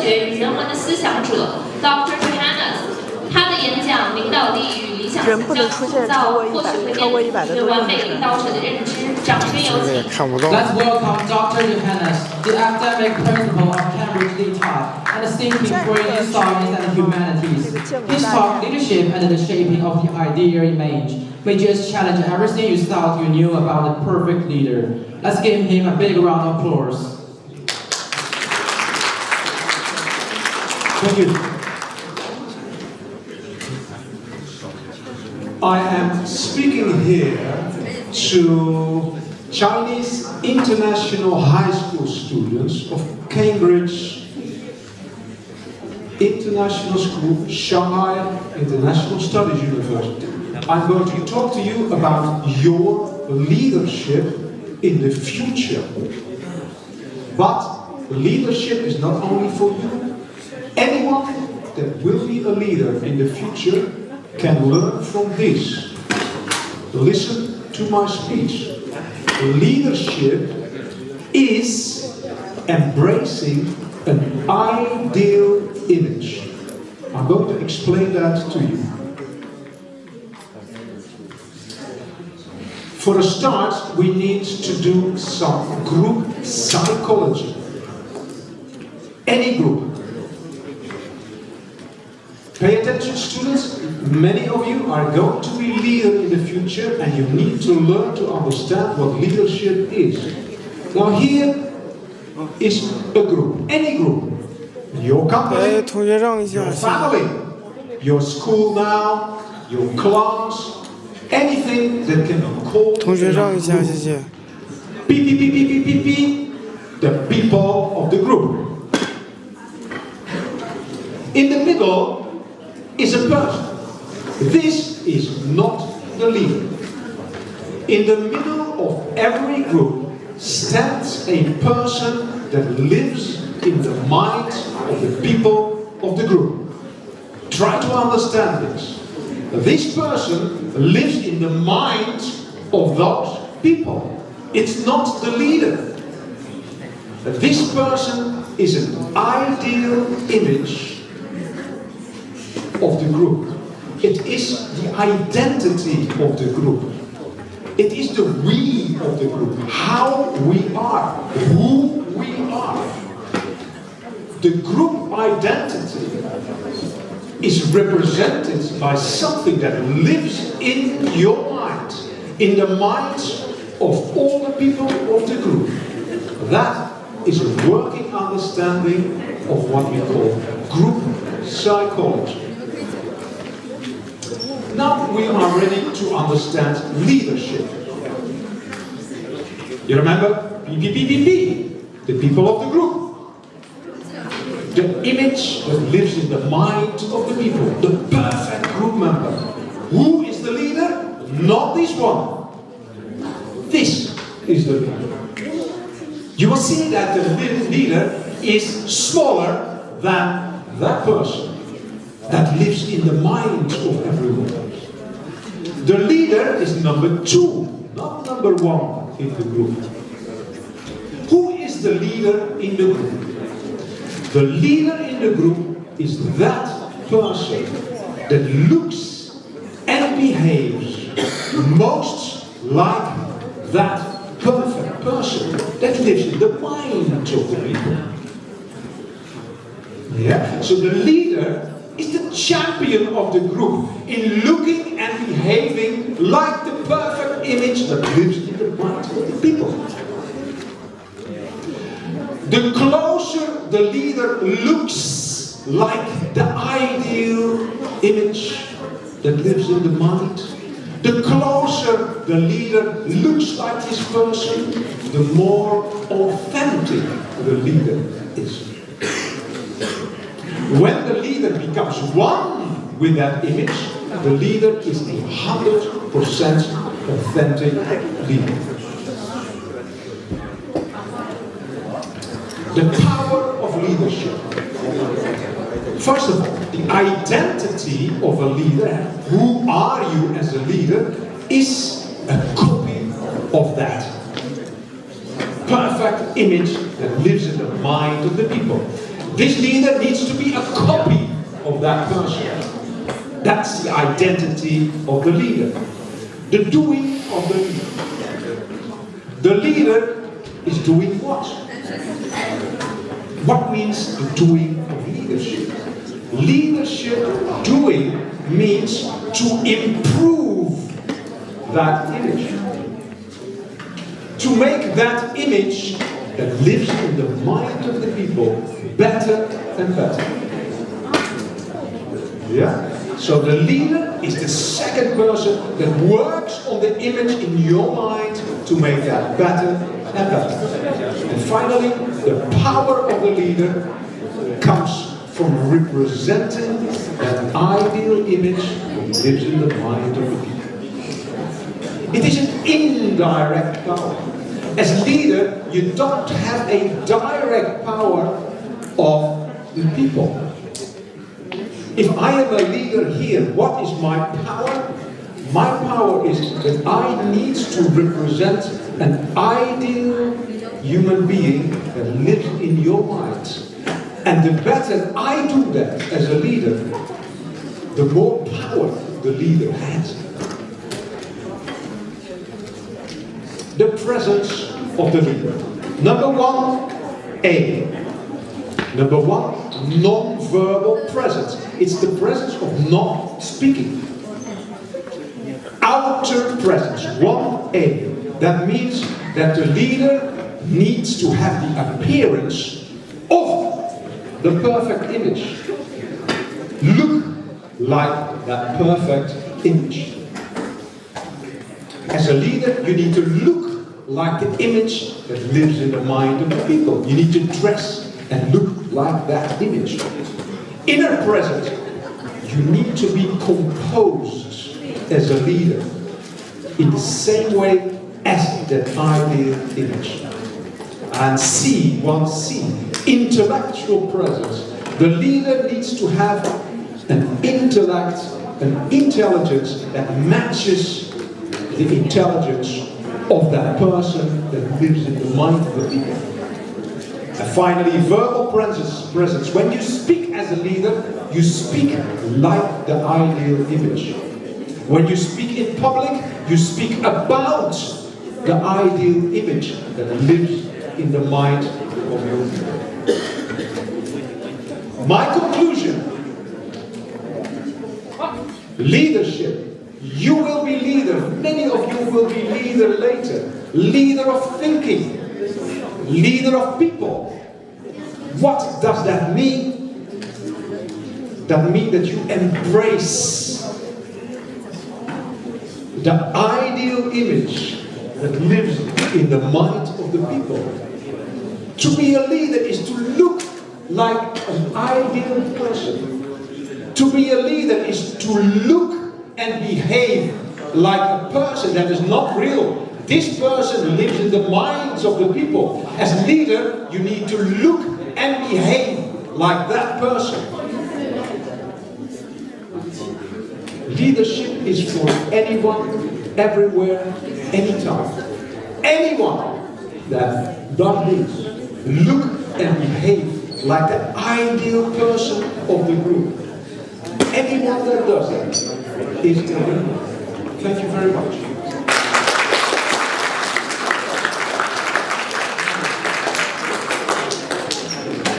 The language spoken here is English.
学与人文的思想者 Dr. Johannes。他的演讲领导力与理想形象塑造，或许会面对完美领导者的认知。掌声有请。Let's welcome Dr. Johannes, the academic principal of TEDxLitai and the thinking for new science and humanities. His talk, Leadership and the Shaping of the Ideal Image, may just challenge everything you thought you knew about the perfect leader. Let's give him a big round of applause. Thank you. I am speaking here to Chinese international high school students of Cambridge International School, Shanghai International Studies University. I'm going to talk to you about your leadership in the future. But leadership is not only for you. Anyone that will be a leader in the future can learn from this. Listen to my speech. Leadership is embracing an ideal image. I'm going to explain that to you. For a start, we need to do some group psychology. Any group. Pay attention, students. Many of you are going to be leaders in the future, and you need to learn to understand what leadership is. Now here is a group, any group. Your company, your family, your school now, your class, anything that can be called a group. The people of the group. In the middle is a person. This is not the leader. In the middle of every group stands a person that lives in the mind of the people of the group. Try to understand this. This person lives in the mind of those people. It's not the leader. This person is an ideal image of the group. It is the identity of the group. It is the we of the group. How we are. Who we are. The group identity is represented by something that lives in your mind. In the minds of all the people of the group. That is a working understanding of what we call group psychology. Now we are ready to understand leadership. You remember? The people of the group. The image that lives in the mind of the people. The perfect group member. Who is the leader? Not this one. This is the leader. You will see that the leader is smaller than that person that lives in the mind of everyone. The leader is number 2, not number 1 in the group. Who is the leader in the group? The leader in the group is that person that looks and behaves most like that perfect person that lives in the mind of the people. Yeah? So the leader is the champion of the group in looking and behaving like the perfect image that lives in the mind of the people. The closer the leader looks like the ideal image that lives in the mind, the closer the leader looks like this person, the more authentic the leader is. When the leader becomes one with that image, the leader is a 100% authentic leader. The power of leadership. First of all, the identity of a leader, who are you as a leader, is a copy of that perfect image that lives in the mind of the people. This leader needs to be a copy of that person. That's the identity of the leader. The doing of the leader. The leader is doing what? What means the doing of leadership? Leadership doing means to improve that image. To make that image that lives in the mind of the people better and better. Yeah? So the leader is the second person that works on the image in your mind to make that better and better. And finally, the power of the leader comes from representing that ideal image that lives in the mind of the people. It is an indirect power. As leader, you don't have a direct power of the people. If I am a leader here, what is my power? My power is that I need to represent an ideal human being that lives in your mind. And the better I do that as a leader, the more power the leader has. The presence of the leader. Number one, A. Number one, non-verbal presence. It's the presence of not speaking. Outer presence, 1A. That means that the leader needs to have the appearance of the perfect image. Look like that perfect image. As a leader, you need to look like the image that lives in the mind of the people. You need to dress and look like that image. Inner presence, you need to be composed as a leader in the same way as that ideal image. And C, 1C, intellectual presence. The leader needs to have an intellect, an intelligence that matches the intelligence of that person that lives in the mind of the people. And finally, verbal presence. When you speak as a leader, you speak like the ideal image. When you speak in public, you speak about the ideal image that lives in the mind of your people. My conclusion: leadership. You will be leader. Many of you will be leader later. Leader of thinking. Leader of people. What does that mean? That means that you embrace the ideal image that lives in the mind of the people. To be a leader is to look like an ideal person. To be a leader is to look and behave like a person that is not real. This person lives in the minds of the people. As leader, you need to look and behave like that person. Leadership is for anyone, everywhere, anytime. Anyone that does this, look and behave like the ideal person of the group. Anyone that does that is the leader. Thank you very much.